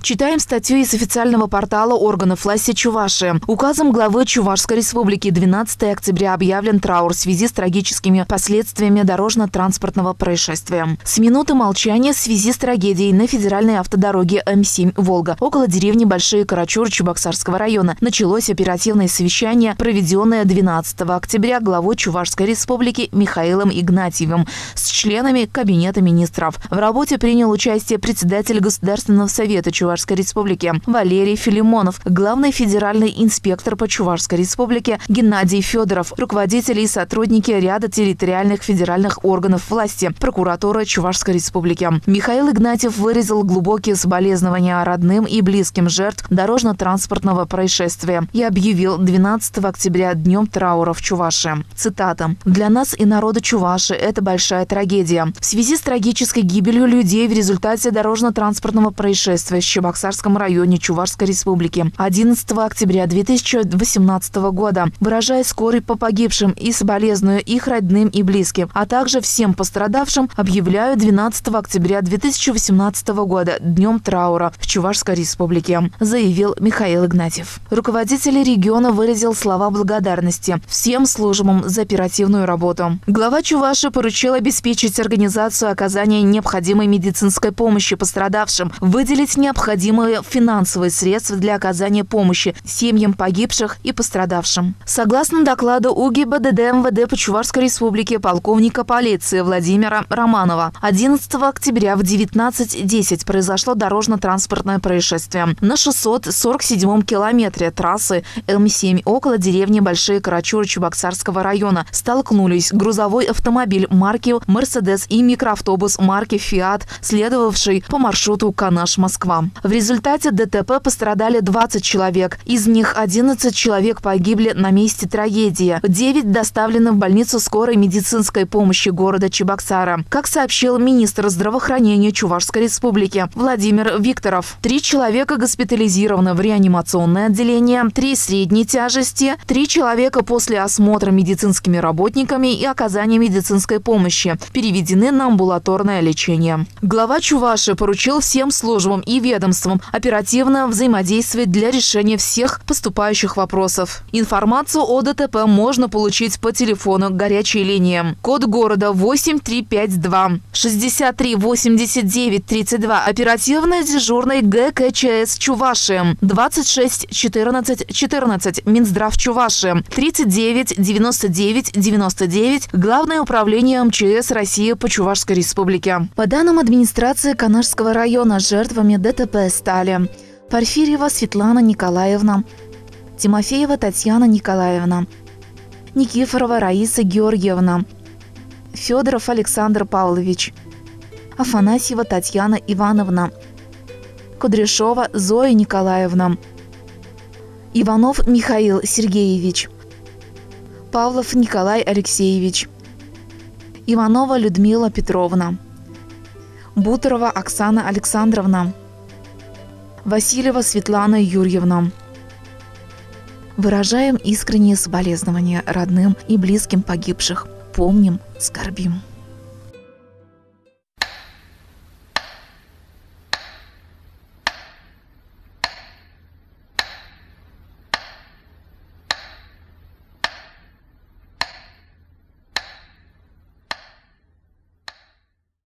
Читаем статью из официального портала органов власти Чувашии. Указом главы Чувашской республики 12 октября объявлен траур в связи с трагическими последствиями дорожно-транспортного происшествия. С минуты молчания в связи с трагедией на федеральной автодороге М7 «Волга» около деревни Большие Карачуры Чебоксарского района началось оперативное совещание, проведенное 12 октября главой Чувашской республики Михаилом Игнатьевым с членами Кабинета министров. В работе принял участие председатель Государственного совета Чувашской республики Валерий Филимонов, главный федеральный инспектор по Чувашской республике Геннадий Федоров, руководители и сотрудники ряда территориальных федеральных органов власти, прокуратура Чувашской республики. Михаил Игнатьев выразил глубокие соболезнования родным и близким жертв дорожно-транспортного происшествия и объявил 12 октября днем траура в Чувашии. Цитата. «Для нас и народа Чувашии это большая трагедия. В связи с трагической гибелью людей в результате дорожно-транспортного происшествия в Чебоксарском районе Чувашской республики 11 октября 2018 года. Выражая скорбь по погибшим и соболезную их родным и близким, а также всем пострадавшим, объявляю 12 октября 2018 года днем траура в Чувашской республике», заявил Михаил Игнатьев. Руководитель региона выразил слова благодарности всем службам за оперативную работу. Глава Чувашии поручил обеспечить организацию оказания необходимой медицинской помощи пострадавшим, выделить необходимые финансовые средства для оказания помощи семьям погибших и пострадавшим. Согласно докладу УГИБДД МВД по Чувашской республике полковника полиции Владимира Романова, 11 октября в 19:10 произошло дорожно-транспортное происшествие. На 647-м километре трассы М7 около деревни Большие Карачуры Чебоксарского района столкнулись грузовой автомобиль марки «Мерседес» и микроавтобус марки «Фиат», следовавший по маршруту Канаш-Москва. В результате ДТП пострадали 20 человек. Из них 11 человек погибли на месте трагедии. 9 доставлены в больницу скорой медицинской помощи города Чебоксара. Как сообщил министр здравоохранения Чувашской республики Владимир Викторов, 3 человека госпитализированы в реанимационное отделение, 3 средней тяжести, 3 человека после осмотра медицинскими работниками и оказания медицинской помощи переведены на амбулаторное лечение. Глава Чувашии поручил всем службам и ведомствам оперативно взаимодействовать для решения всех поступающих вопросов. Информацию о ДТП можно получить по телефону горячей линии. Код города 8352 63 89 32. Оперативный дежурный ГКЧС Чувашии 26 14 14. Минздрав Чувашии 39 99 99. Главное управление МЧС России по Чувашской республике. По данным администрации Канашского района, жертвами ДТП стали Порфирьева Светлана Николаевна, Тимофеева Татьяна Николаевна, Никифорова Раиса Георгиевна, Федоров Александр Павлович, Афанасьева Татьяна Ивановна, Кудряшова Зоя Николаевна, Иванов Михаил Сергеевич, Павлов Николай Алексеевич, Иванова Людмила Петровна, Бутерова Оксана Александровна, Васильева Светлана Юрьевна. Выражаем искренние соболезнования родным и близким погибших. Помним, скорбим.